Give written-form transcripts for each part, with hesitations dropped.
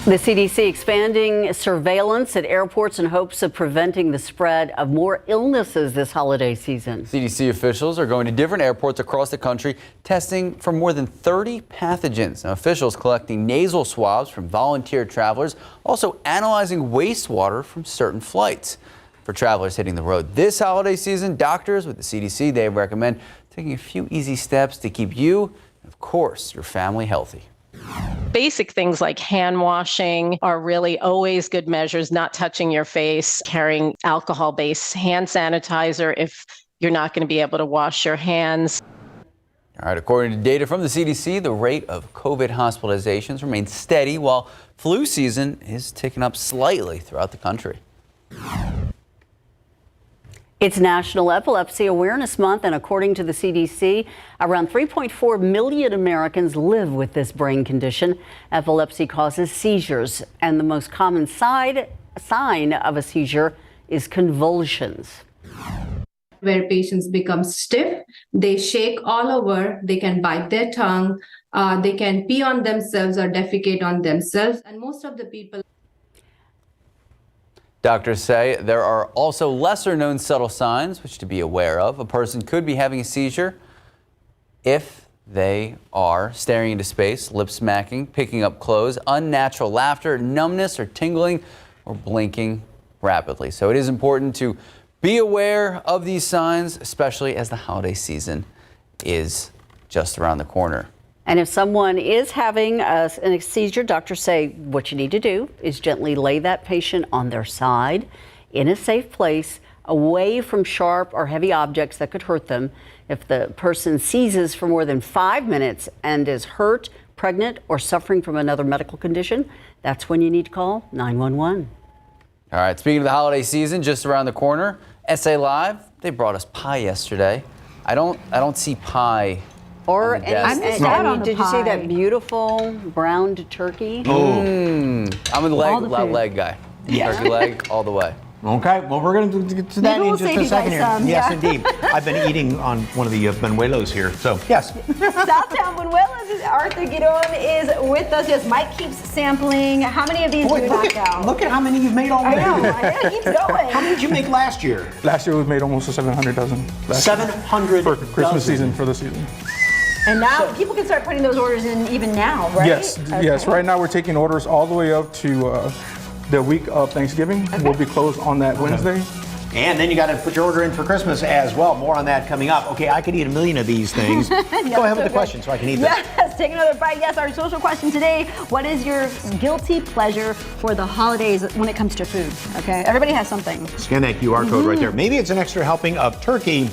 The CDC expanding surveillance at airports in hopes of preventing the spread of more illnesses this holiday season. CDC officials are going to different airports across the country testing for more than 30 pathogens. Now, officials collecting nasal swabs from volunteer travelers, also analyzing wastewater from certain flights. For travelers hitting the road this holiday season, doctors with the CDC, they recommend taking a few easy steps to keep you and, of course, your family healthy. Basic things like hand washing are really always good measures, not touching your face, carrying alcohol-based hand sanitizer if you're not going to be able to wash your hands. All right, according to data from the CDC, the rate of COVID hospitalizations remains steady while flu season is ticking up slightly throughout the country. It's National Epilepsy Awareness Month, and according to the CDC, around 3.4 million Americans live with this brain condition. Epilepsy causes seizures, and the most common sign of a seizure is convulsions. Where patients become stiff, they shake all over, they can bite their tongue, they can pee on themselves or defecate on themselves, and most of the people. Doctors say there are also lesser known subtle signs which to be aware of. A person could be having a seizure if they are staring into space, lip smacking, picking up clothes, unnatural laughter, numbness or tingling, or blinking rapidly. So it is important to be aware of these signs, especially as the holiday season is just around the corner. And if someone is having a seizure, doctors say what you need to do is gently lay that patient on their side in a safe place, away from sharp or heavy objects that could hurt them. If the person seizes for more than 5 minutes and is hurt, pregnant, or suffering from another medical condition, that's when you need to call 911. All right, speaking of the holiday season, just around the corner, SA Live, they brought us pie yesterday. I don't see pie. Or did you see that beautiful browned turkey? Oh, I'm a leg guy. Yeah. Turkey leg all the way. Okay, well, we're going to get to that in just a second here. Yes, indeed. I've been eating on one of the Benuelos here, so yes. Southtown Benuelos, Arthur Giron is with us. Yes, Mike keeps sampling. How many of these do we knock out? Look at how many you've made already. I know, it keeps going. How many did you make last year? Last year we made almost 700 dozen. 700 for Christmas season, for the season. And now people can start putting those orders in even now, right? Yes, okay. Yes. Right now we're taking orders all the way up to the week of Thanksgiving. Okay. We'll be closed on that Wednesday. And then you got to put your order in for Christmas as well. More on that coming up. Okay, I could eat a million of these things. Go ahead with the question so I can eat them. Yes, take another bite. Yes, our social question today. What is your guilty pleasure for the holidays when it comes to food? Okay, everybody has something. Scan that QR code right there. Maybe it's an extra helping of turkey.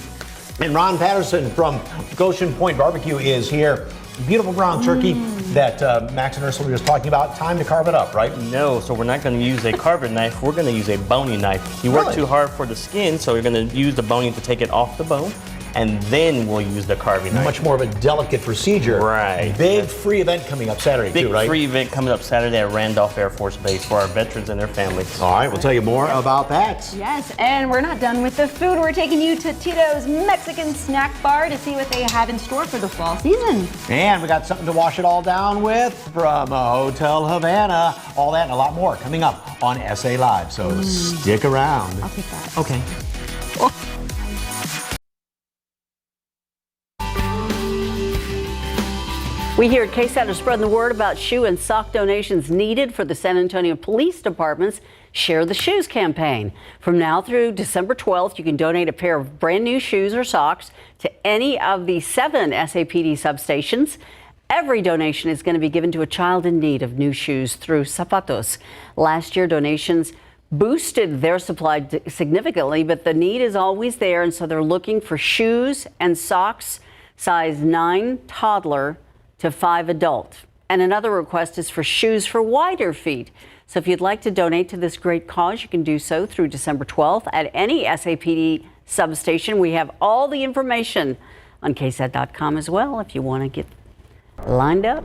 And Ron Patterson from Goshen Point Barbecue is here. Beautiful ground turkey that Max and Ursula were just talking about. Time to carve it up, right? No, so we're not going to use a carving knife. We're going to use a boning knife. You work too hard for the skin, so you're going to use the boning to take it off the bone. And then we'll use the carving knife. Much more of a delicate procedure. Right. Big free event coming up Saturday too, right? Big free event coming up Saturday at Randolph Air Force Base for our veterans and their families. All right, we'll tell you more about that. Yes, and we're not done with the food. We're taking you to Titos Mexican Snack Bar to see what they have in store for the fall season. And we got something to wash it all down with from Hotel Havana. All that and a lot more coming up on SA Live, so stick around. I'll take that. Okay. We here at KSAT are spreading the word about shoe and sock donations needed for the San Antonio Police Department's Share the Shoes campaign. From now through December 12th, you can donate a pair of brand new shoes or socks to any of the 7 SAPD substations. Every donation is going to be given to a child in need of new shoes through Zapatos. Last year, donations boosted their supply significantly, but the need is always there, and so they're looking for shoes and socks size 9 toddler to 5 adult. And another request is for shoes for wider feet. So if you'd like to donate to this great cause, you can do so through December 12th at any SAPD substation. We have all the information on KSAT.com as well if you want to get lined up.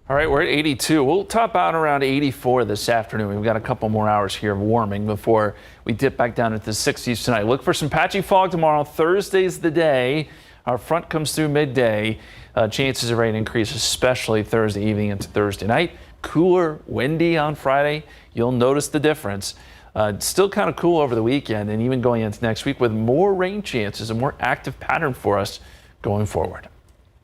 All right, we're at 82. We'll top out around 84 this afternoon. We've got a couple more hours here of warming before we dip back down into the 60s tonight. Look for some patchy fog tomorrow. Thursday's the day. Our front comes through midday. Chances of rain increase, especially Thursday evening into Thursday night. cooler, windy on Friday. You'll notice the difference. Still kind of cool over the weekend and even going into next week with more rain chances, a more active pattern for us going forward.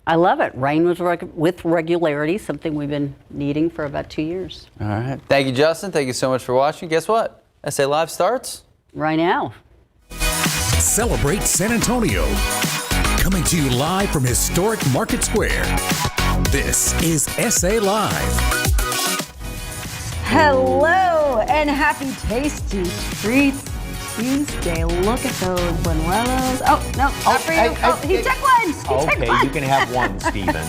I love it. Rain with regularity, something we've been needing for about 2 years. All right. Thank you, Justin. Thank you so much for watching. Guess what? SA Live starts Right now. Celebrate San Antonio. Coming to you live from historic Market Square. This is SA Live. Hello and happy tasty treats Tuesday. Look at those buñuelos. Oh, no, not for you. He took one. He took one. You can have one, Stephen.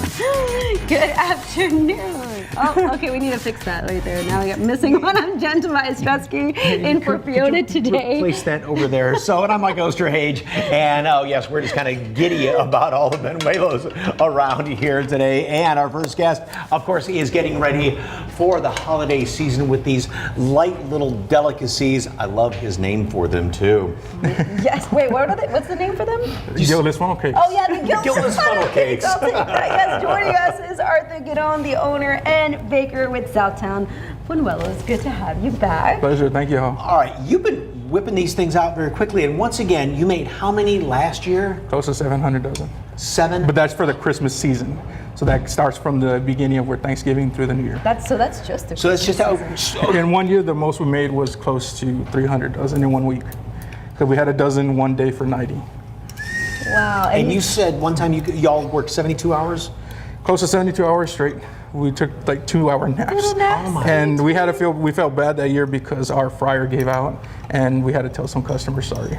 Good afternoon. Oh, okay, we need to fix that right there. Now we got missing one. I'm Jen Tobias-Stretsky in for Fiona today. Place that over there. So, and I'm Mike Osterhage. And oh, yes, we're just kind of giddy about all the benuelos around here today. And our first guest, of course, is getting ready for the holiday season with these light little delicacies. I love his name for them, too. Yes, wait, what are they? What's the name for them? Gillis funnel cakes. Oh, yeah, the Gillis funnel cakes. I'll take that. Yes, joining us is Arthur Guidon, the owner and baker with Southtown Buñuelos. Good to have you back. Pleasure, thank you. All right, you've been whipping these things out very quickly. And once again, you made how many last year? Close to 700 dozen. 7? But that's for the Christmas season. So that starts from the beginning of Thanksgiving through the New Year. That's just the So that's just how. In 1 year, the most we made was close to 300 dozen in 1 week. Because we had a dozen one day for 90. Wow. And you said one time y'all worked 72 hours? Close to 72 hours straight. We took like 2-hour naps. Little naps. Oh my. And we felt bad that year because our fryer gave out and we had to tell some customers sorry.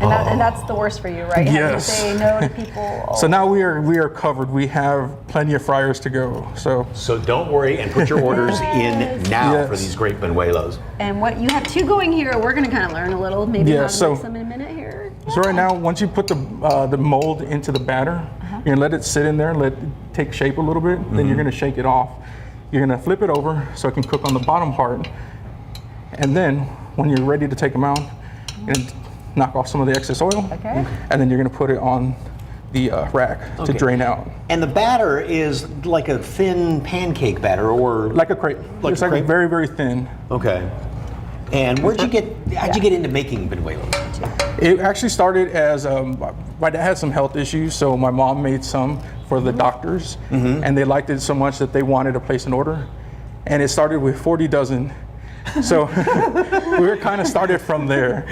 And that's the worst for you, right? Yes. Having to say no to people. So now we are covered. We have plenty of fryers to go. So don't worry and put your orders in now for these great benuelos. And what you have 2 going here, we're going to kind of learn a little, maybe how to make some in a minute here. So right now, once you put the mold into the batter, you're gonna let it sit in there, let it take shape a little bit. Then you're gonna shake it off. You're gonna flip it over so it can cook on the bottom part. And then when you're ready to take them out, you're gonna knock off some of the excess oil. Okay. And then you're gonna put it on the rack to drain out. And the batter is like a thin pancake batter, or like a crepe. It's like very, very thin. Okay. And how'd you get into making benuelos? It actually started as my dad had some health issues, so my mom made some for the doctors, and they liked it so much that they wanted to place an order. And it started with 40 dozen. So we were kind of started from there.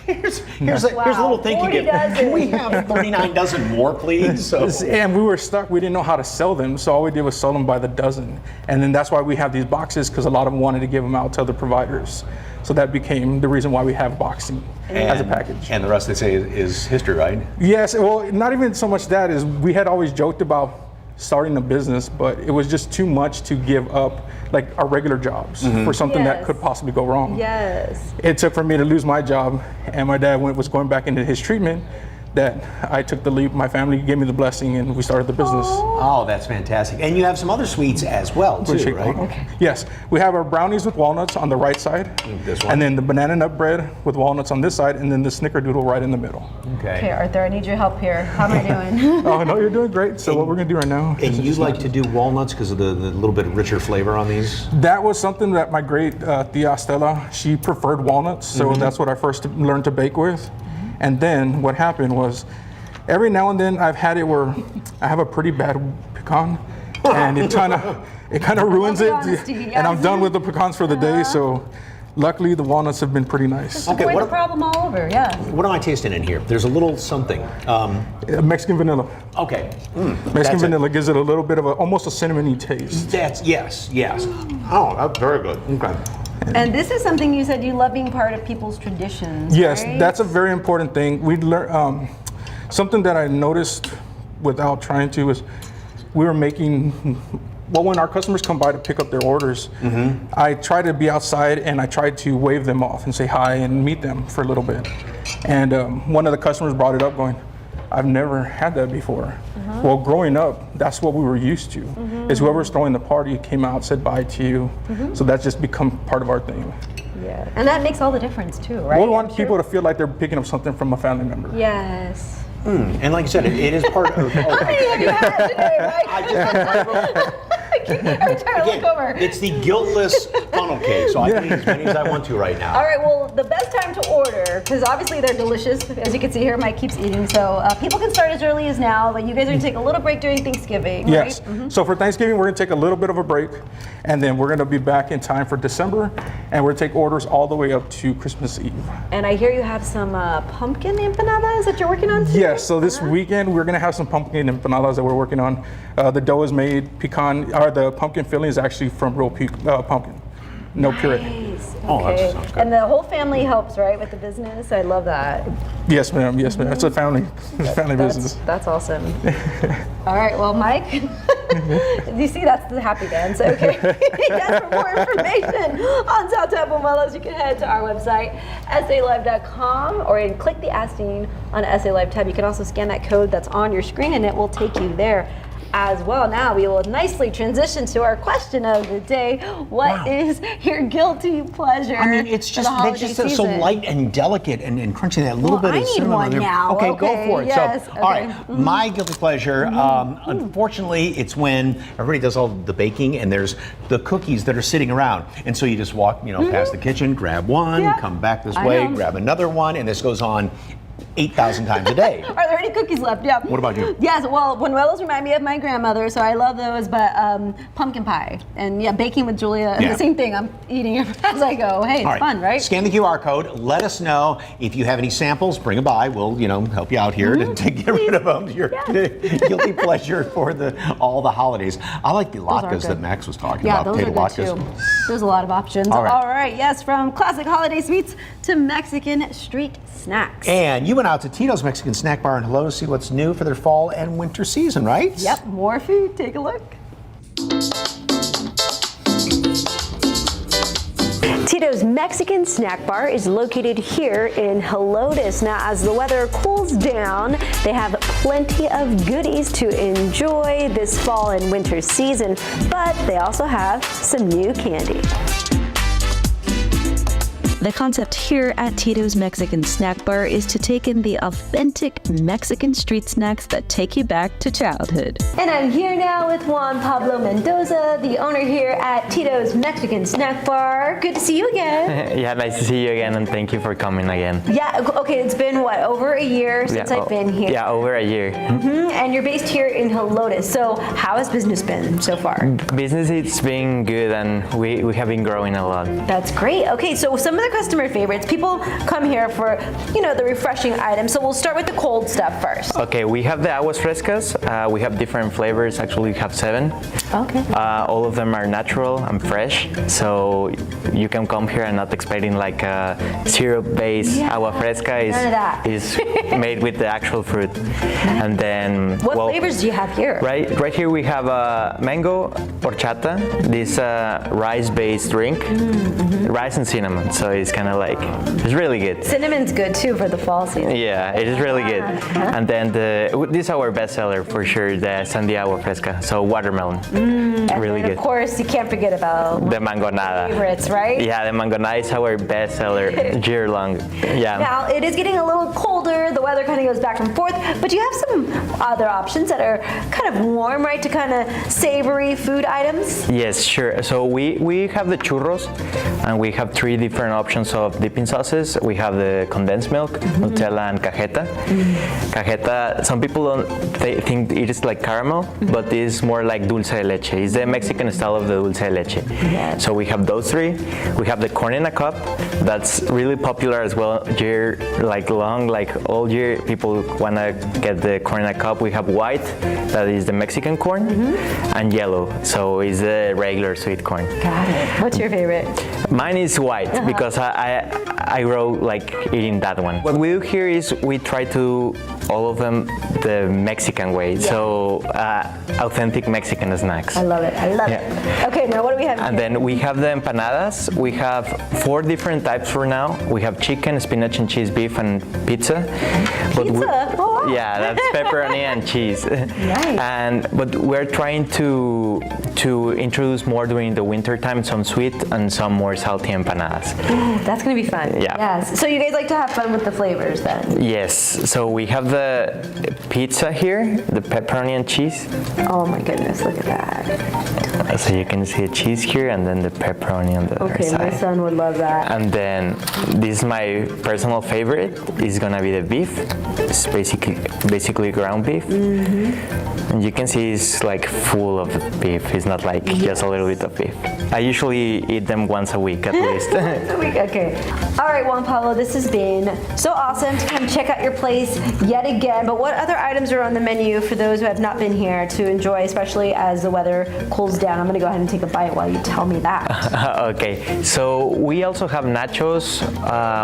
Here's a little thinking. Can we have 39 dozen more, please? So. And we were stuck. We didn't know how to sell them, so all we did was sell them by the dozen. And then that's why we have these boxes, because a lot of them wanted to give them out to other providers. So that became the reason why we have boxing as a package. And the rest, they say, is history, right? Yes. Well, not even so much that. Is we had always joked about starting a business, but it was just too much to give up like our regular jobs for something that could possibly go wrong. Yes. It took for me to lose my job, and my dad was going back into his treatment, that I took the leap. My family gave me the blessing, and we started the business. Oh, that's fantastic. And you have some other sweets as well, too, right? Okay. Yes. We have our brownies with walnuts on the right side. This one. And then the banana nut bread with walnuts on this side, and then the snickerdoodle right in the middle. Okay, Arthur, I need your help here. How am I doing? Oh, no, you're doing great. So what we're going to do right now And you like to do walnuts because of the little bit richer flavor on these? That was something that my great Tia Stella, she preferred walnuts, so that's what I first learned to bake with. And then what happened was, every now and then I've had it where I have a pretty bad pecan, and it kind of ruins it. And I'm done with the pecans for the day. So luckily the walnuts have been pretty nice. Okay, avoid the problem all over. Yeah. What am I tasting in here? There's a little something. Mexican vanilla. Okay. Mexican vanilla gives it a little bit of almost a cinnamony taste. Yes. Oh, that's very good. Okay. And this is something you said you love being part of people's traditions. Yes, right? that's a very important thing. We learn something that I noticed without trying to is we were making. Well, when our customers come by to pick up their orders, I try to be outside and I try to wave them off and say hi and meet them for a little bit. And one of the customers brought it up, going, "I've never had that before." Well, growing up, that's what we were used to. Is whoever's throwing the party came out, said bye to you. So that's just become part of our thing. Yeah, and that makes all the difference too, right? We want people to feel like they're picking up something from a family member. Yes. And like you said, it is part of. How many have you had today, Mike? Every time I look over. It's the guiltless funnel cake, so I can eat as many as I want to right now. All right, well, the best time to order, because obviously they're delicious. As you can see here, Mike keeps eating. So people can start as early as now, but you guys are going to take a little break during Thanksgiving, Yes. right? So for Thanksgiving, we're going to take a little bit of a break, and then we're going to be back in time for December, and we're going to take orders all the way up to Christmas Eve. And I hear you have some pumpkin empanadas that you're working on today? Yes, so this weekend we're going to have some pumpkin empanadas that we're working on. The dough is made the pumpkin filling is actually from real pumpkin, no puree. Nice. Oh, that Okay. sounds good. And the whole family helps, right, with the business? I love that. Yes, ma'am. Yes, ma'am. It's a family business. That's awesome. All right, well, Mike, you see that's the happy dance. Okay. Yes, for more information on Southtown Buñuelos, you can head to our website, salive.com, or you can click the Ask Dean on SA Live tab. You can also scan that code that's on your screen, and it will take you there as well. Now we will nicely transition to our question of the day. What is your guilty pleasure? I mean, it's for just the holiday makes it so season? light and delicate and crunchy. That little Well, bit I of need cinnamon one on there. now. Okay, Okay, go for it. yes, So, all right, okay. my guilty pleasure. Unfortunately, it's when everybody does all the baking and there's the cookies that are sitting around, and so you just walk, past the kitchen, grab one, Yeah. come back this I way, know. grab another one, and this goes on 8,000 times a day. Are there any cookies left? Yeah. What about you? Yes, well, Buñuelos remind me of my grandmother, so I love those, but pumpkin pie. And yeah, baking with Julia, Yeah. the same thing. I'm eating it as I go. Hey, it's All right. fun, right? Scan the QR code. Let us know if you have any samples. Bring them by. We'll, help you out here to get rid of them. Your guilty pleasure for all the holidays. I like the are latkes good. that Max was talking Yeah, about. those are Potato good latkes. too. There's a lot of options. All right. All right, yes, from classic holiday sweets to Mexican street snacks. And you went out to Titos Mexican Snack Bar and Hello to see what's new for their fall and winter season, right? Yep, more food. Take a look. Titos Mexican Snack Bar is located here in Helotes. Now, as the weather cools down, they have plenty of goodies to enjoy this fall and winter season, but they also have some new candy. The concept here at Titos Mexican Snack Bar is to take in the authentic Mexican street snacks that take you back to childhood. And I'm here now with Juan Pablo Mendoza, the owner here at Titos Mexican Snack Bar. Good to see you again. Yeah, nice to see you again, and thank you for coming again. Yeah, okay, it's been what, over a year since I've been here? Yeah, over a year. And you're based here in Helotes. So how has business been so far? Business, it's been good, and we have been growing a lot. That's great. Okay, so some of the customer favorites, people come here for, the refreshing items. So we'll start with the cold stuff first. Okay, we have the aguas frescas. We have different flavors. Actually, we have 7. Okay. All of them are natural and fresh, so you can come here and not expecting like a syrup-based agua fresca. Is made with the actual fruit. And then What flavors do you have here? Right here we have mango horchata. This rice-based drink, rice and cinnamon. So it's kind of like, it's really good. Cinnamon's good too for the fall season. Yeah, it is really good. And then this is our best seller for sure, the sandia agua fresca. So watermelon, really And good. of course, you can't forget about The mangonada. favorites, right? Yeah, the mangonada is our best seller year long. Yeah. Now, it is getting a little colder. The weather kind of goes back and forth, but you have some other options that are kind of warm, right, to kind of savory food items? Yes, sure. So we have the churros, and we have 3 different options of dipping sauces. We have the condensed milk, Nutella, and cajeta. Cajeta, some people don't think it is like caramel, but it's more like dulce de leche. It's the Mexican style of the dulce de leche. Yes. So we have those 3. We have the corn in a cup. That's really popular as well. Year long, all year, people wanna get the corn in a cup. We have white, that is the Mexican corn, and yellow, so it's the regular sweet corn. Got it. What's your favorite? Mine is white because I grow like eating that one. What we do here is we try to all of them the Mexican way, so authentic Mexican snacks. I love it. I love it. Okay, now what do we have And here? then we have the empanadas. We have 4 different types for now. We have chicken, spinach and cheese, beef, and pizza. Pizza? Oh, wow. Yeah, that's pepperoni and cheese. Nice. But we're trying to introduce more during the winter time, some sweet and some more salty empanadas. Ooh, that's gonna be fun. Yeah. Yes. So you guys like to have fun with the flavors then? Yes. So we have the pizza here, the pepperoni and cheese. Oh my goodness, look at that. So you can see the cheese here and then the pepperoni on the other Okay, side. my son would love that. And then this is my personal favorite. It's gonna be the beef. It's basically ground beef. And you can see it's like full of beef. It's not like just a little bit of beef. I usually eat them once a week at least. Okay. All right, Juan Pablo, this has been so awesome to come check out your place yet again. But what other items are on the menu for those who have not been here to enjoy, especially as the weather cools down? I'm gonna go ahead and take a bite while you tell me that. Okay, so we also have nachos.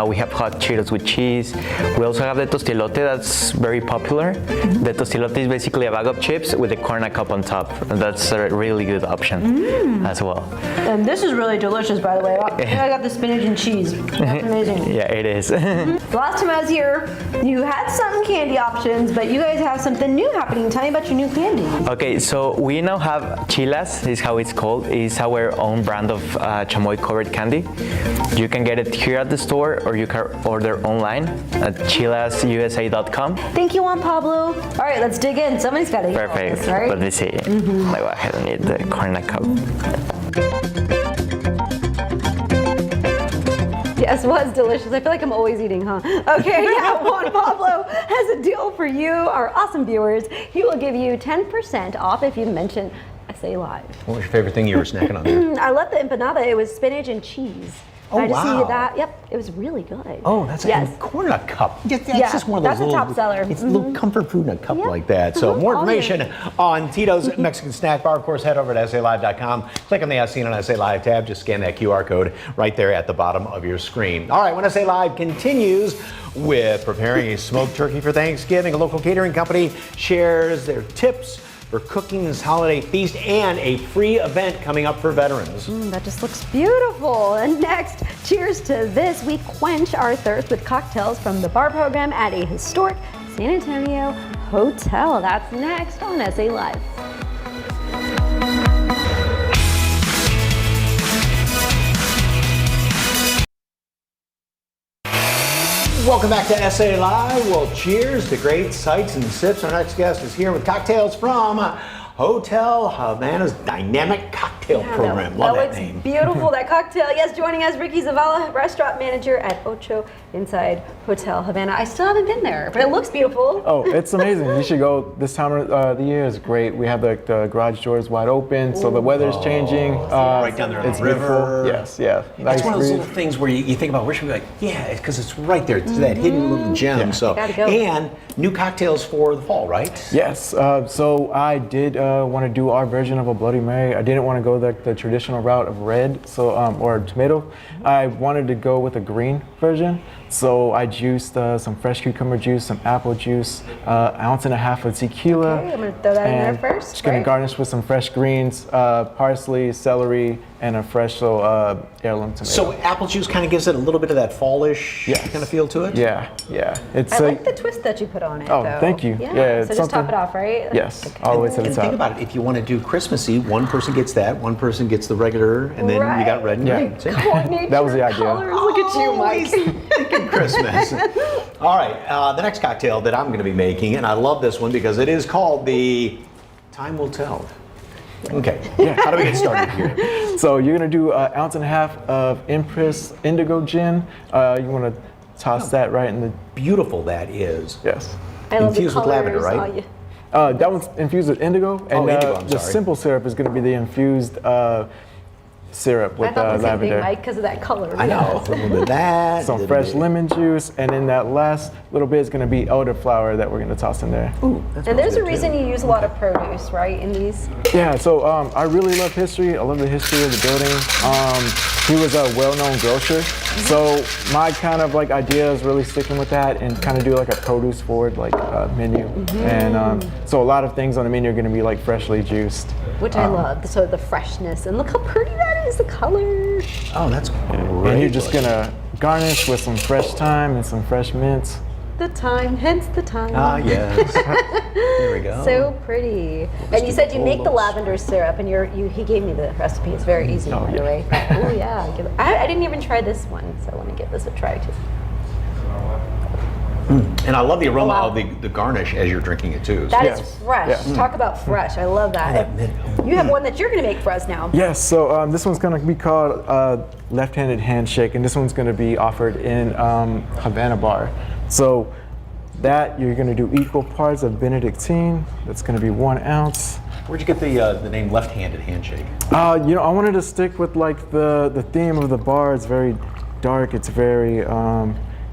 We have hot Cheetos with cheese. We also have the tostilote that's very popular. The tostilote is basically a bag of chips with a corn cup on top. That's a really good option as well. And this is really delicious, by the way. I got the spinach and cheese. That's amazing. Yeah, it is. The last time I was here, you had some candy options, but you guys have something new happening. Tell me about your new candy. Okay, so we now have Chilas, is how it's called. It's our own brand of chamoy covered candy. You can get it here at the store or you can order online at chilasusa.com. Thank you, Juan Pablo. All right, let's dig in. Somebody's got to eat all Perfect. this, right? Let me see. I'll go ahead and eat the corn cup. Yes, it was delicious. I feel like I'm always eating, huh? Okay, yeah, Juan Pablo has a deal for you, our awesome viewers. He will give you 10% off if you mention SA Live. What was your favorite thing you were snacking on there? I love the empanada. It was spinach and cheese. Oh, I just wow. needed that. Yep, it was really good. Oh, that's a corn nut cup. It's just one of those that's a top seller. It's a little comfort food in a cup like that. So more information on Titos Mexican Snack Bar. Of course, head over to SALive.com. Click on the As Seen on SA Live tab. Just scan that QR code right there at the bottom of your screen. All right, when SA Live continues with preparing a smoked turkey for Thanksgiving, a local catering company shares their tips for cooking this holiday feast and a free event coming up for veterans. That just looks beautiful. And next, cheers to this. We quench our thirst with cocktails from the bar program at a historic San Antonio hotel. That's next on SA Live. Welcome back to SA Live. Well, cheers to great sights and sips. Our next guest is here with cocktails from Hotel Havana's dynamic cocktail program. Love that name. Beautiful, that cocktail. Yes, joining us, Ricky Zavala, restaurant manager at Ocho inside Hotel Havana. I still haven't been there, but it looks beautiful. Oh, it's amazing. You should go this time of the year. It's great. We have the garage doors wide open, so the weather's changing. Right down there on it's the river. Beautiful. Yes, yeah. It's one of those little things where you think about where should we be like, yeah, it's because it's right there. It's that hidden little gem. Yeah. So, Gotta go. and new cocktails for the fall, right? Yes. So I did want to do our version of a Bloody Mary. I didn't want to go the traditional route of red, so or tomato. I wanted to go with a green version. So I juiced some fresh cucumber juice, some apple juice, ounce and a half of tequila. Okay, I'm gonna throw that in there first. Just gonna garnish with some fresh greens, parsley, celery, and a fresh heirloom tomato. So apple juice kind of gives it a little bit of that fallish kind of feel to it? Yeah, yeah. It's I like the twist that you put on it. Oh, though. thank you. Yeah, Yeah, so it's just top something- it off, right? Yes, all the way to the And top. think about it, if you want to do Christmassy, one person gets that, one person gets the regular, and then you got red and green. See? Coordinate That was the your idea. colors. Look at you, Mike. Thinking Christmas. All right, the next cocktail that I'm going to be making, and I love this one because it is called the Time Will Tell. Okay, how do we get started here? So you're gonna do an ounce and a half of Empress Indigo Gin. You want to toss that right in the. Beautiful that is. Yes. I love the Infused with lavender, colors. right? Oh, That one's infused with indigo, and indigo, I'm the sorry. simple syrup is going to be the infused syrup with I thought the same thing, lavender. Mike, because of that color. I know, a little bit of that. Some fresh lemon juice, and then that last little bit is going to be elderflower that we're going to toss in there. And there's a reason you use a lot of produce, right, in these? Yeah, so I really love history. I love the history of the building. He was a well-known grocer, so my kind of like idea is really sticking with that and kind of do like a produce-forward like menu. And so a lot of things on the menu are going to be like freshly juiced. Which I love, so the freshness. And look how pretty that is, the color. Oh, that's great. And you're just going to garnish with some fresh thyme and some fresh mints. the time, hence the time. Ah, yes. There we go. So pretty. And you said you make the lavender syrup, and he gave me the recipe. It's very easy, by the way. Oh yeah. I didn't even try this one, so let me give this a try too. And I love the aroma of the garnish as you're drinking it too. That is fresh. Talk about fresh. I love that. You have one that you're going to make for us now. Yes, so this one's going to be called Left-Handed Handshake, and this one's going to be offered in Havana Bar. So that you're going to do equal parts of Benedictine. That's going to be 1 ounce. Where'd you get the name Left-Handed Handshake? I wanted to stick with like the theme of the bar. It's very dark. It's very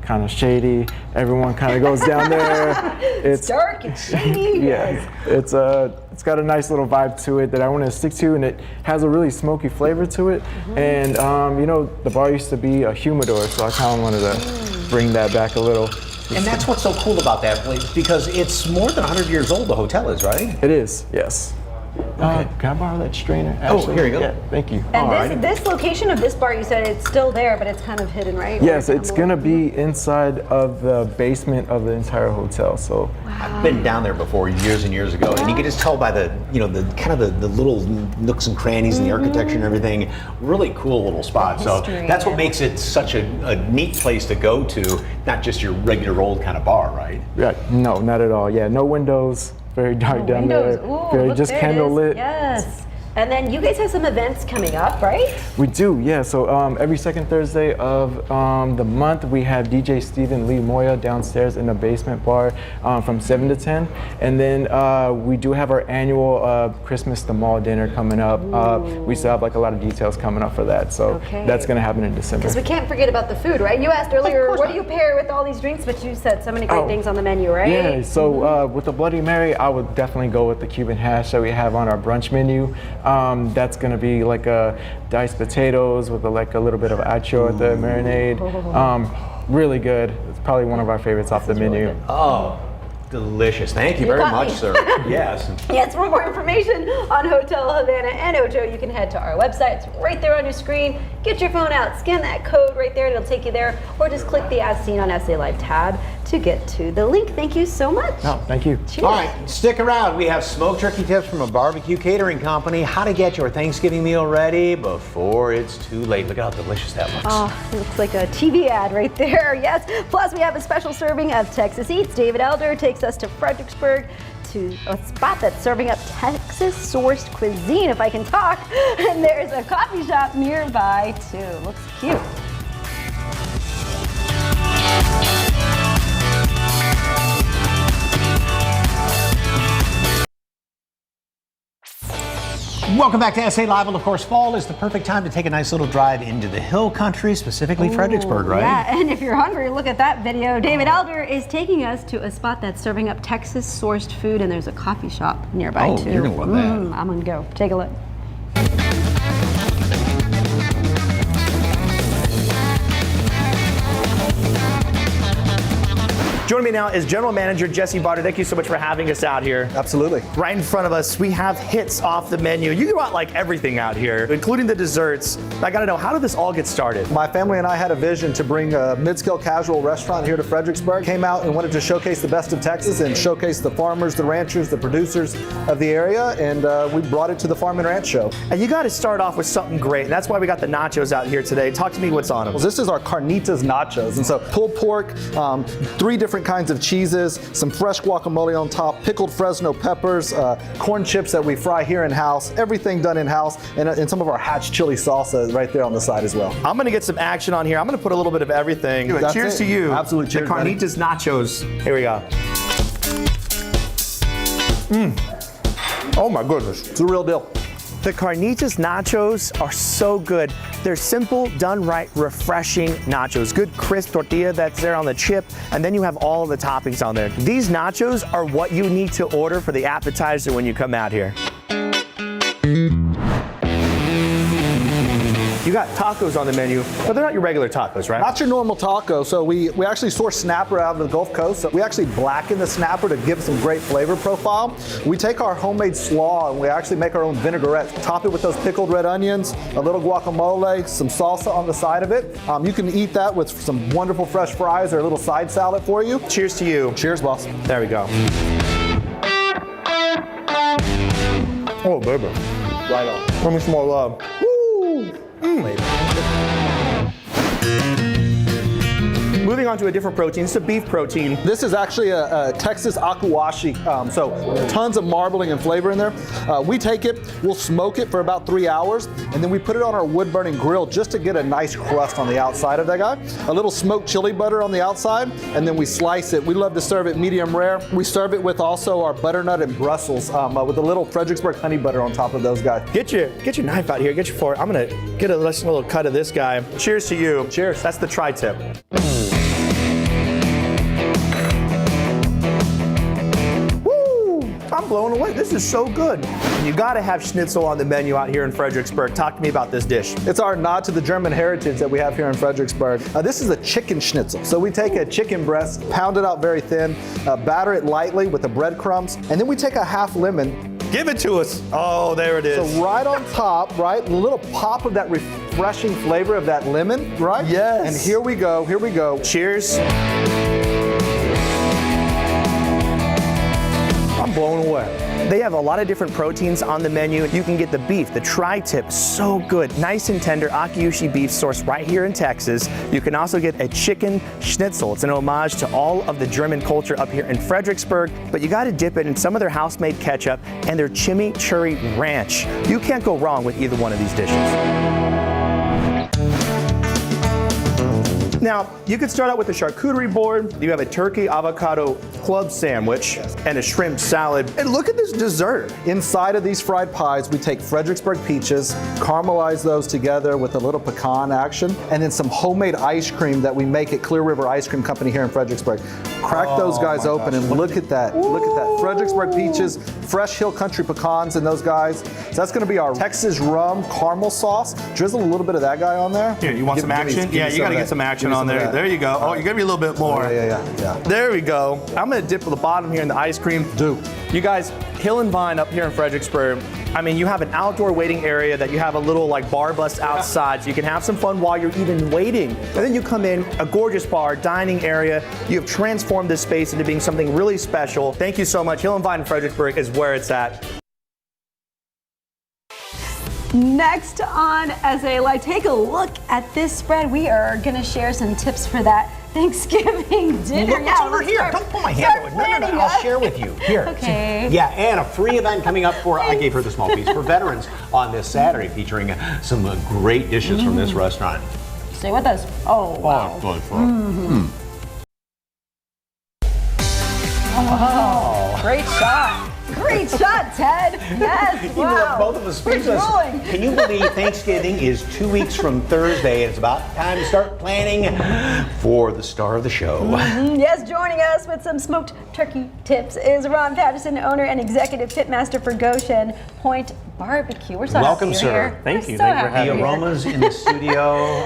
kind of shady. Everyone kind of goes down there. It's dark, it's shady. Yeah, it's got a nice little vibe to it that I want to stick to, and it has a really smoky flavor to it. And the bar used to be a humidor, so I kind of wanted to bring that back a little. And that's what's so cool about that place, because it's more than 100 years old, the hotel is, right? It is, yes. Can I borrow that strainer? Actually? Oh, here you go. Yeah, thank you. And this location of this bar, you said it's still there, but it's kind of hidden, right? Yes, it's going to be inside of the basement of the entire hotel. So I've been down there before years and years ago, and you can just tell by the kind of the little nooks and crannies and the architecture and everything. Really cool little spot. So that's what makes it such a neat place to go to, not just your regular old kind of bar, right? Yeah, no, not at all. Yeah, no windows. Very dark down there. Ooh, very look, just there candle lit. Yes. And then you guys have some events coming up, right? We do, yeah. So every second Thursday of the month, we have DJ Stephen Lee Moya downstairs in the basement bar from 7 to 10. And then we do have our annual Christmas the Mall dinner coming up. We still have like a lot of details coming up for that. So that's going to happen in December. Because we can't forget about the food, right? You asked earlier, what do you pair with all these drinks? But you said so many great things on the menu, right? Yeah, so with the Bloody Mary, I would definitely go with the Cuban hash that we have on our brunch menu. That's going to be like diced potatoes with a little bit of ancho at the marinade. Really good. It's probably one of our favorites off the menu. Really oh, delicious. Thank you very much, sir. Yes. Yes, for more information on Hotel Havana and Ocho, you can head to our website. It's right there on your screen. Get your phone out, scan that code right there, and it'll take you there. Or just click the As Seen on SA Live tab to get to the link. Thank you so much. No, thank you. Cheers. All right, stick around. We have smoked turkey tips from a barbecue catering company. How to get your Thanksgiving meal ready before it's too late. Look at how delicious that looks. Oh, it looks like a TV ad right there. Yes. Plus, we have a special serving of Texas Eats. David Elder takes us to Fredericksburg to a spot that's serving up Texas-sourced cuisine, if I can talk. And there's a coffee shop nearby, too. Looks cute. Welcome back to SA Live. Well, of course, fall is the perfect time to take a nice little drive into the hill country, specifically Fredericksburg, right? Yeah, and if you're hungry, look at that video. David Elder is taking us to a spot that's serving up Texas-sourced food, and there's a coffee shop nearby, too. Oh, you're going to love that. I'm going to go. Take a look. Joining me now is General Manager Jesse Barter. Thank you so much for having us out here. Absolutely. Right in front of us, we have hits off the menu. You got like everything out here, including the desserts. I gotta know, how did this all get started? My family and I had a vision to bring a mid-scale casual restaurant here to Fredericksburg. Came out and wanted to showcase the best of Texas and showcase the farmers, the ranchers, the producers of the area, and we brought it to the Farm and Ranch Show. And you gotta start off with something great, and that's why we got the nachos out here today. Talk to me what's on them. Well, this is our carnitas nachos, and so pulled pork, 3 different kinds of cheeses, some fresh guacamole on top, pickled Fresno peppers, corn chips that we fry here in-house, everything done in-house, and some of our hatch chili salsa right there on the side as well. I'm gonna get some action on here. I'm gonna put a little bit of everything. Cheers to you. Absolutely. Cheers, the carnitas nachos. Here we go. Oh my goodness, it's a real deal. The carnitas nachos are so good. They're simple, done right, refreshing nachos. Good crisp tortilla that's there on the chip, and then you have all of the toppings on there. These nachos are what you need to order for the appetizer when you come out here. You got tacos on the menu, but they're not your regular tacos, right? Not your normal taco. So we actually source snapper out of the Gulf Coast. So we actually blacken the snapper to give some great flavor profile. We take our homemade slaw and we actually make our own vinaigrette. Top it with those pickled red onions, a little guacamole, some salsa on the side of it. You can eat that with some wonderful fresh fries or a little side salad for you. Cheers to you. Cheers, boss. There we go. Oh, baby. Right on. Give me some more love. Woo! Moving on to a different protein. It's a beef protein. This is actually a Texas akuashi, so tons of marbling and flavor in there. We take it, we'll smoke it for about 3 hours, and then we put it on our wood-burning grill just to get a nice crust on the outside of that guy. A little smoked chili butter on the outside, and then we slice it. We love to serve it medium rare. We serve it with also our butternut and Brussels with a little Fredericksburg honey butter on top of those guys. Get your knife out here. Get your fork. I'm gonna get a little cut of this guy. Cheers to you. Cheers. That's the tri-tip. I'm blown away. This is so good. You gotta have schnitzel on the menu out here in Fredericksburg. Talk to me about this dish. It's our nod to the German heritage that we have here in Fredericksburg. This is a chicken schnitzel. So we take a chicken breast, pound it out very thin, batter it lightly with the breadcrumbs, and then we take a half lemon. Give it to us. Oh, there it is. So right on top, right, a little pop of that refreshing flavor of that lemon, right? Yes. And here we go, here we go. Cheers. I'm blown away. They have a lot of different proteins on the menu. You can get the beef, the tri-tip, so good. Nice and tender Akiushi beef sourced right here in Texas. You can also get a chicken schnitzel. It's an homage to all of the German culture up here in Fredericksburg, but you gotta dip it in some of their house-made ketchup and their chimichurri ranch. You can't go wrong with either one of these dishes. Now, you could start out with a charcuterie board. You have a turkey avocado club sandwich and a shrimp salad. And look at this dessert. Inside of these fried pies, we take Fredericksburg peaches, caramelize those together with a little pecan action, and then some homemade ice cream that we make at Clear River Ice Cream Company here in Fredericksburg. Crack those guys open and look at that. Look at that. Fredericksburg peaches, fresh hill country pecans in those guys. So that's gonna be our Texas rum caramel sauce. Drizzle a little bit of that guy on there. Here, you want some action? Yeah, you gotta get some action on there. There you go. Oh, you're gonna be a little bit more. Yeah. There we go. I'm gonna dip the bottom here in the ice cream. Do. You guys, Hill and Vine up here in Fredericksburg, I mean, you have an outdoor waiting area that you have a little like bar bus outside so you can have some fun while you're even waiting. And then you come in, a gorgeous bar, dining area. You have transformed this space into being something really special. Thank you so much. Hill and Vine in Fredericksburg is where it's at. Next on SA Live, take a look at this spread. We are going to share some tips for that Thanksgiving dinner. Look what's over here. Don't put my hand over it. No. I'll share with you. Here. Okay. Yeah, and a free event coming up for, I gave her the small piece, for veterans on this Saturday, featuring some great dishes from this restaurant. Stay with us. Oh, wow. Oh, great shot. Great shot, Ted. Yes, You wow. let both of us speak. We're drooling. Can you believe Thanksgiving is 2 weeks from Thursday, and it's about time to start planning for the star of the show. Yes, joining us with some smoked turkey tips is Ron Patterson, owner and executive pitmaster for Goshen Point Barbecue. We're so Welcome, happy sir. you're here. Thank you. So Thanks for happy The you're here. aromas in the studio.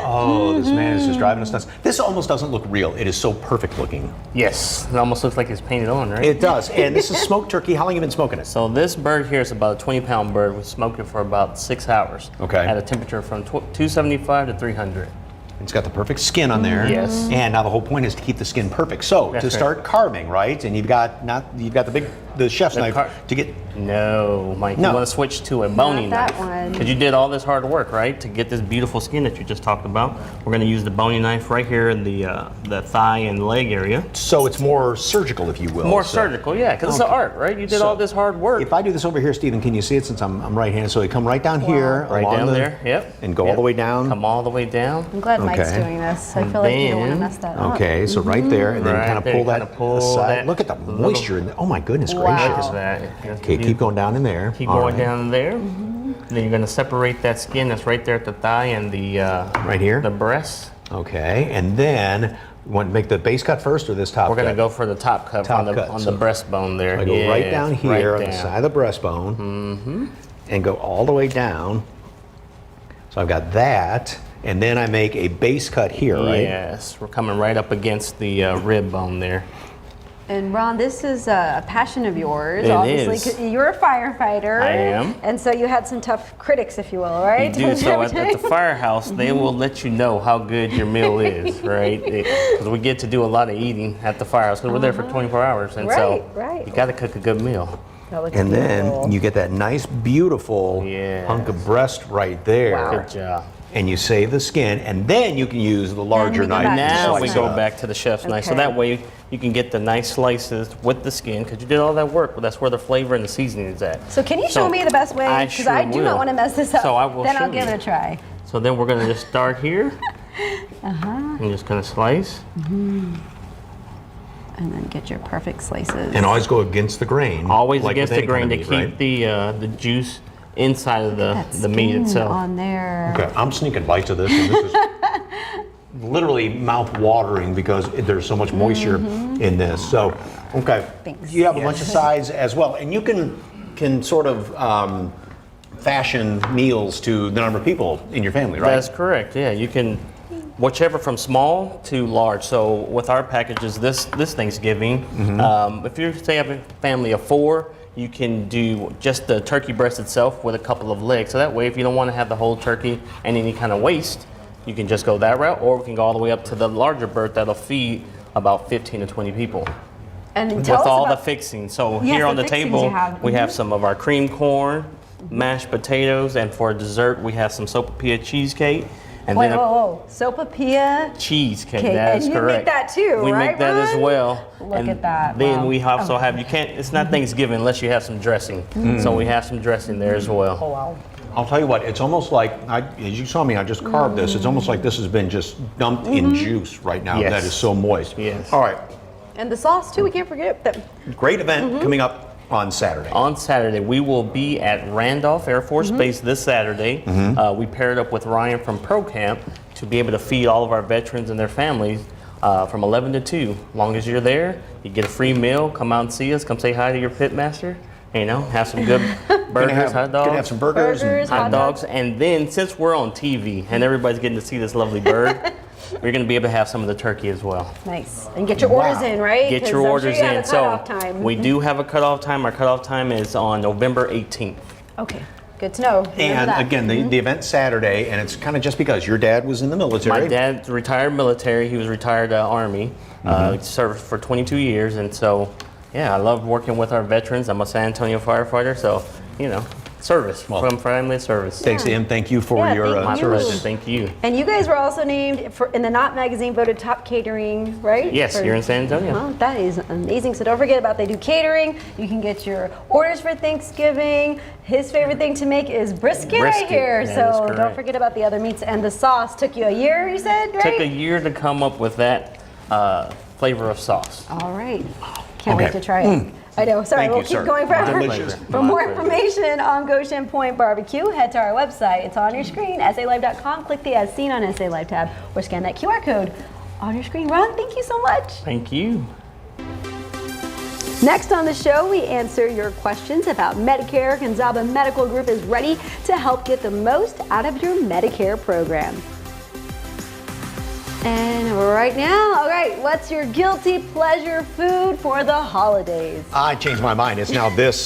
Oh, this man is just driving us nuts. This almost doesn't look real. It is so perfect looking. Yes, it almost looks like it's painted on, right? It does. And this is smoked turkey. How long have you been smoking it? So this bird here is about a 20-pound bird. We smoked it for about 6 hours. Okay. At a temperature from 275 to 300. It's got the perfect skin on there. Yes. And now the whole point is to keep the skin perfect. So That's to start carving, right? And you've got the chef's knife to get. No, Mike. No. You want to switch to a boning Not knife. that one. Because you did all this hard work, right, to get this beautiful skin that you just talked about. We're going to use the boning knife right here in the thigh and leg area. So it's more surgical, if you will. More surgical, yeah, because it's an art, right? You did all this hard work. If I do this over here, Stephen, can you see it since I'm right-handed? So you come right down here, Right along down the- there, yep. and go all the way down. Come all the way down. I'm glad Mike's Okay. doing this. I feel like you don't want to then- mess that up. Okay, so right there, and then Right kind of there, pull you that kinda pull aside. that Look at the moisture. Oh my goodness Wow. gracious. Look at that. Okay, keep going down in there. Keep All going right. down there. Then you're going to separate that skin that's right there at the thigh and the Right here? the breast. Okay, and then you want to make the base cut first or this top We're going to cut? go for the top cut Top on the cut. on So the breastbone there. I go right Yes, down here right on the down. side of the breastbone and go all the way down. So I've got that, and then I make a base cut here, right? Yes, we're coming right up against the rib bone there. And Ron, this is a passion of yours, It obviously. is. 'Cause you're a firefighter. I am. And so you had some tough critics, if you will, right? You do. So at the firehouse, they will let you know how good your meal is, right? Because we get to do a lot of eating at the firehouse because we're there for 24 hours. And so you got to cook a good meal. And then you get that nice, beautiful hunk of breast right there. Good job. And you save the skin, and then you can use the larger knife. Now we to go slice it back to the chef's knife. So Okay. that way you can get the nice slices with the skin because you did all that work. But that's where the flavor and the seasoning is at. So can you show me the best way? Because I do not want to mess this up. So I will Then show I'll give you. it a try. So then we're going to just start here. And just going to slice. And then get your perfect slices. And always go against the grain. Always like against with the any kind grain of to meat, keep right? the juice inside of the meat Skin itself. on there. Okay, I'm sneaking bites of this, and this is literally mouth-watering because there's so much moisture in this. So, okay, you have a bunch of sides as well, and you can sort of fashion meals to the number of people in your family, right? That's correct. Yeah, you can whichever from small to large. So with our packages this Thanksgiving, if you say have a family of 4, you can do just the turkey breast itself with a couple of legs. So that way, if you don't want to have the whole turkey and any kind of waste, you can just go that route, or we can go all the way up to the larger bird that'll feed about 15 to 20 people. And With tell us all the about- fixings. So Yes, here on the the fixings table, you have. we have some of our cream corn, mashed potatoes, and for dessert, we have some sopapilla cheesecake. And Wait, then whoa. Sopapilla cheesecake, cake. that And is you correct. make that too, We right, make that as Ron? well. Look and at that. Then Wow. we also Oh. have, it's not Thanksgiving unless you have some dressing. Mm. So we have some dressing there as well. Oh, wow. I'll tell you what, it's almost like, as you saw me, I just carved this. It's almost like this has been just dumped in juice right now. Yes. That is so moist. Yes. All right, And the sauce too, we can't forget that. great event coming up on Saturday. On Saturday, we will be at Randolph Air Force Base this Saturday. We paired up with Ryan from Pro Camp to be able to feed all of our veterans and their families from 11 to 2. Long as you're there, you get a free meal. Come out and see us. Come say hi to your pit master. Have some good burgers, hot dogs. Gonna have some burgers and hot dogs. And then, since we're on TV and everybody's getting to see this lovely bird, we're going to be able to have some of the turkey as well. Nice. And get your orders in, right? Get 'Cause your I'm sure orders you have in. a cutoff time. We do have a cutoff time. Our cutoff time is on November 18th. Okay. Good to know. Remember And that. again, the event's Saturday, and it's kind of just because your dad was in the military. My dad's retired military. He was retired Army. He served for 22 years, and so I love working with our veterans. I'm a San Antonio firefighter, so service from family service. Thanks to him. Thank you for your my service. pleasure. Thank you. And you guys were also named in the Knot magazine, voted top catering, right? Yes, here in San Antonio. Well, that is amazing. So don't forget about they do catering. You can get your orders for Thanksgiving. His favorite thing to make is brisket right Brisket, here. that is So don't correct. forget about the other meats. And the sauce took you a year, you said, right? Took a year to come up with that flavor of sauce. All right. Can't wait Okay. to try it. I know. Sorry, Thank we'll you, keep sir. going forever. Delicious. For My more pleasure. information on Goshen Point Barbecue, head to our website. It's on your screen, salive.com. Click the As Seen on SA Live tab or scan that QR code on your screen. Ron, thank you so much. Thank you. Next on the show, we answer your questions about Medicare. Gonzaba Medical Group is ready to help get the most out of your Medicare program. And right now, all right, what's your guilty pleasure food for the holidays? I changed my mind. It's now this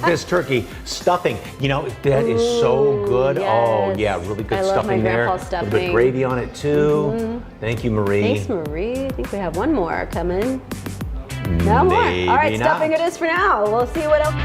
this turkey stuffing. That is so good. Oh yes. yeah, really good I love stuffing my there. grandpa's A little bit stuffing. of gravy on it too. Thank you, Marie. Thanks, Marie. I think we have one more coming. No more. Maybe All right, not. stuffing it is for now. We'll see what else.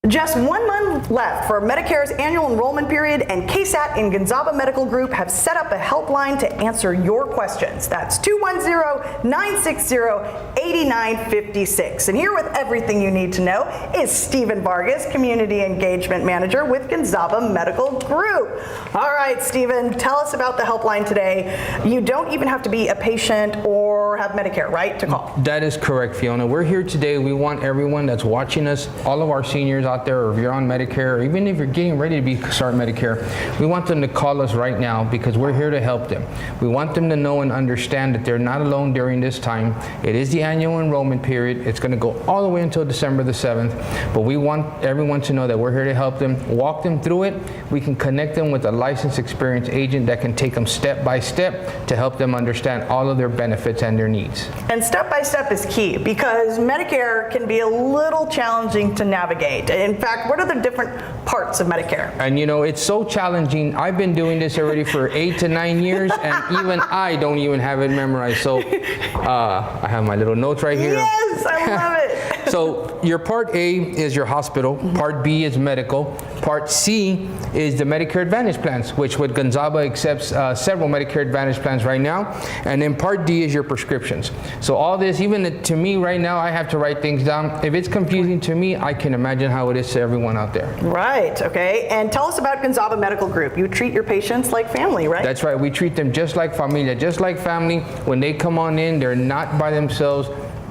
Just 1 month left for Medicare's annual enrollment period, and KSAT and Gonzaba Medical Group have set up a helpline to answer your questions. That's 210-960-8956. And here with everything you need to know is Stephen Vargas, Community Engagement Manager with Gonzaba Medical Group. All right, Stephen, tell us about the helpline today. You don't even have to be a patient or have Medicare, right, to call? That is correct, Fiona. We're here today. We want everyone that's watching us, all of our seniors out there, or if you're on Medicare, Medicare, or even if you're getting ready to start Medicare, we want them to call us right now because we're here to help them. We want them to know and understand that they're not alone during this time. It is the annual enrollment period. It's going to go all the way until December the 7th, but we want everyone to know that we're here to help them, walk them through it. We can connect them with a licensed, experienced agent that can take them step by step to help them understand all of their benefits and their needs. And step by step is key because Medicare can be a little challenging to navigate. In fact, what are the different parts of Medicare? And you know, it's so challenging. I've been doing this already for 8 to 9 years, and even I don't even have it memorized. So I have my little notes right here. Yes, I love it. So your Part A is your hospital, Part B is medical, Part C is the Medicare Advantage plans, which with Gonzaba accepts several Medicare Advantage plans right now, and then Part D is your prescriptions. So all this, even to me right now, I have to write things down. If it's confusing to me, I can imagine how it is to everyone out there. Right, okay. And tell us about Gonzaba Medical Group. You treat your patients like family, right? That's right, we treat them just like familia, just like family. When they come on in, they're not by themselves.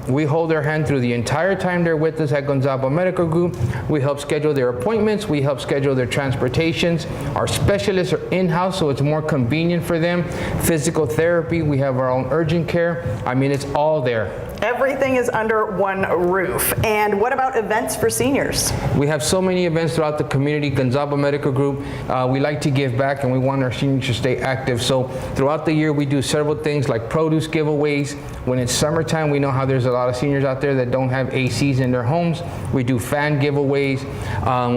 We hold their hand through the entire time they're with us at Gonzaba Medical Group. We help schedule their appointments. We help schedule their transportations. Our specialists are in-house, so it's more convenient for them. Physical therapy, we have our own urgent care. I mean, it's all there. Everything is under one roof. And what about events for seniors? We have so many events throughout the community. Gonzaba Medical Group, we like to give back and we want our seniors to stay active. So throughout the year, we do several things like produce giveaways. When it's summertime, we know how there's a lot of seniors out there that don't have ACs in their homes. We do fan giveaways.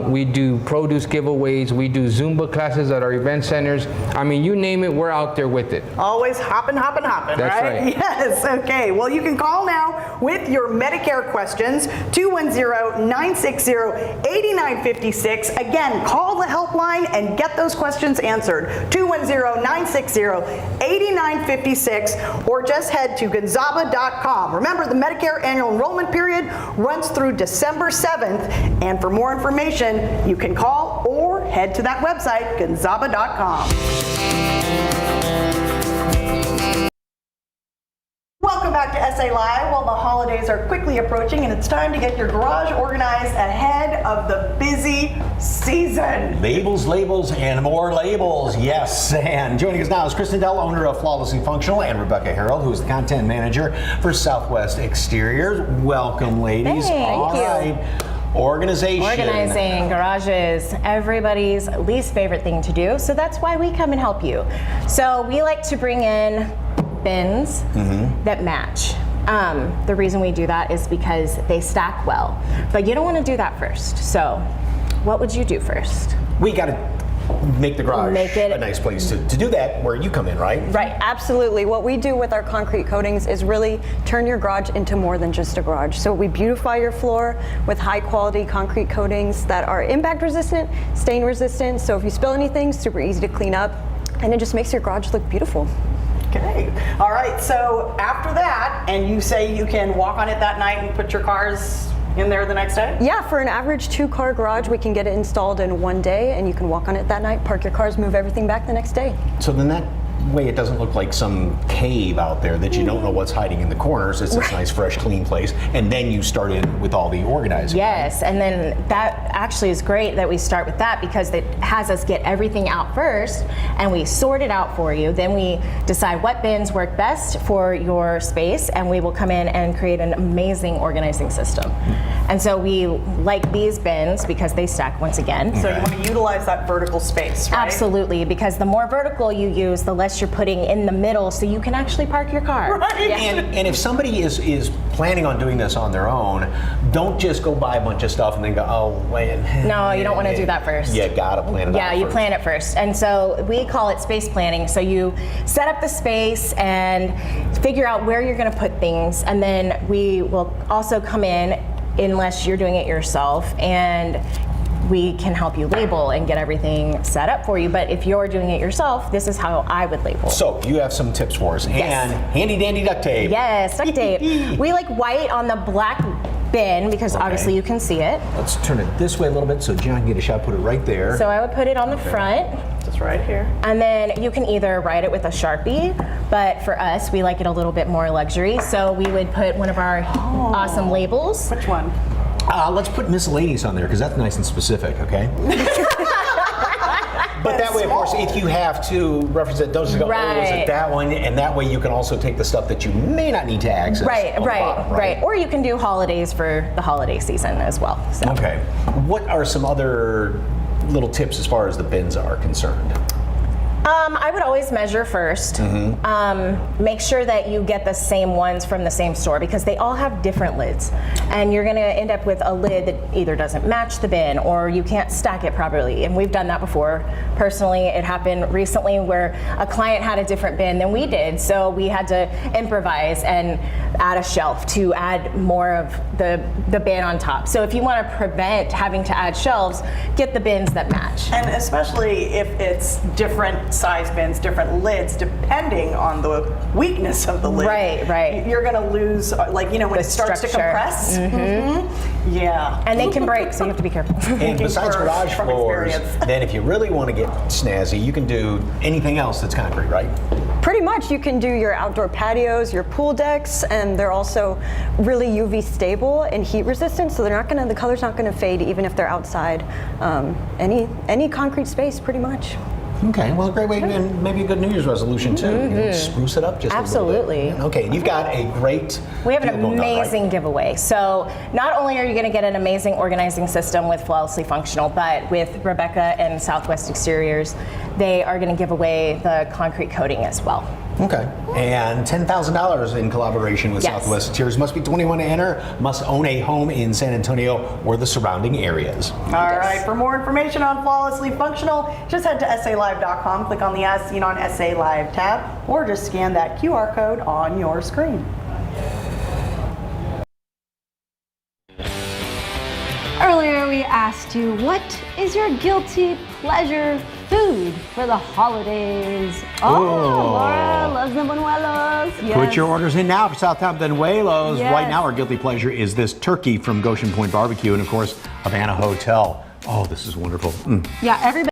We do produce giveaways. We do Zumba classes at our event centers. I mean, you name it, we're out there with it. Always hopping, That's right? Yes, okay. Well, you can call now with your Medicare questions, 210-960-8956. Again, call the helpline and get those questions answered, 210-960-8956, or just head to gonzaba.com. Remember, the Medicare annual enrollment period runs through December 7th, and for more information, you can call or head to that website, gonzaba.com. Welcome back to SA Live. Well, the holidays are quickly approaching and it's time to get your garage organized ahead of the busy season. Labels, labels, and more labels. Yes, and joining us now is Kristen Dell, owner of Flawlessly Functional, and Rebecca Harold, who is the content manager for Southwest Exteriors. Welcome, ladies. Thank you. Right. Organizing garages, everybody's least favorite thing to do. So that's why we come and help you. So we like to bring in bins that match. The reason we do that is because they stack well. But you don't want to do that first. So what would you do first? We got to make the garage a nice place to do that, where you come in, right? Right, absolutely. What we do with our concrete coatings is really turn your garage into more than just a garage. So we beautify your floor with high quality concrete coatings that are impact resistant, stain resistant. So if you spill anything, super easy to clean up, and it just makes your garage look beautiful. Okay. All right. So after that, and you say you can walk on it that night and put your cars in there the next day? Yeah, for an average 2-car garage, we can get it installed in one day, and you can walk on it that night, park your cars, move everything back the next day. So then that way it doesn't look like some cave out there that you don't know what's hiding in the corners. It's this nice, fresh, clean place. And then you start in with all the organizing. Yes, and then that actually is great that we start with that because it has us get everything out first and we sort it out for you. Then we decide what bins work best for your space and we will come in and create an amazing organizing system. And so we like these bins because they stack once again. So you want to utilize that vertical space, right? Absolutely, because the more vertical you use, the less you're putting in the middle so you can actually park your car. Right. Yeah. And if somebody is planning on doing this on their own, don't just go buy a bunch of stuff and then go, oh, wait. No, you don't want to do that first. You gotta plan it out. Yeah, you plan it first. And so we call it space planning. So you set up the space and figure out where you're going to put things. And then we will also come in, unless you're doing it yourself, and we can help you label and get everything set up for you. But if you're doing it yourself, this is how I would label. So you have some tips for us. Yes. And handy dandy duct tape. Yes, duct tape. We like white on the black bin because obviously you can see it. Let's turn it this way a little bit so John can get a shot. Put it right there. So I would put it on the front. Just right here. And then you can either write it with a Sharpie, but for us, we like it a little bit more luxury. So we would put one of our awesome labels. Which one? Let's put miscellaneous on there because that's nice and specific, okay? But that way, of course, if you have to reference it, don't just go, oh, is it that one? And that way you can also take the stuff that you may not need to access. Right. Or you can do holidays for the holiday season as well. So. Okay. What are some other little tips as far as the bins are concerned? I would always measure first. Make sure that you get the same ones from the same store because they all have different lids. And you're going to end up with a lid that either doesn't match the bin or you can't stack it properly. And we've done that before. Personally, it happened recently where a client had a different bin than we did. So we had to improvise and add a shelf to add more of the bin on top. So if you want to prevent having to add shelves, get the bins that match. And especially if it's different size bins, different lids, depending on the weakness of the lid. Right. You're going to lose, like, you know, when it starts to compress. Yeah. And they can break, so you have to be careful. And besides garage floors, then if you really want to get snazzy, you can do anything else that's concrete, right? Pretty much, you can do your outdoor patios, your pool decks, and they're also really UV stable and heat resistant, so the color's not going to fade even if they're outside. Any concrete space, pretty much. Okay, well, a great way, and maybe a good New Year's resolution too. You know, spruce it up just a little bit. Okay, and you've got a great. We have an amazing giveaway. So not only are you going to get an amazing organizing system with Flawlessly Functional, but with Rebecca and Southwest Exteriors, they are going to give away the concrete coating as well. Okay, and $10,000 in collaboration with Southwest Exteriors. Must be 21 to enter. Must own a home in San Antonio or the surrounding areas. All right, for more information on Flawlessly Functional, just head to SALive.com, click on the As Seen on SA Live tab, or just scan that QR code on your screen. Earlier we asked you, what is your guilty pleasure food for the holidays? Laura loves the buñuelos. Put your orders in now for Southampton Buñuelos. Yes. Right now our guilty pleasure is this turkey from Goshen Point Barbecue and of course Havana Hotel. Oh, this is wonderful. Yeah, everybody.